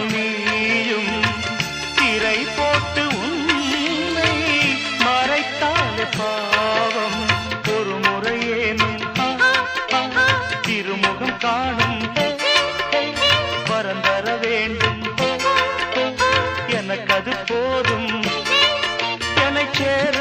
தெரியாமல் நீயும் திரை போட்டு உன்னை மறைத்தாலே பாவம். ஒரு முறையேனும் திருமுகம் காணும் வரம் தர வேண்டும். எனக்கு அது போதும். என்னை சேர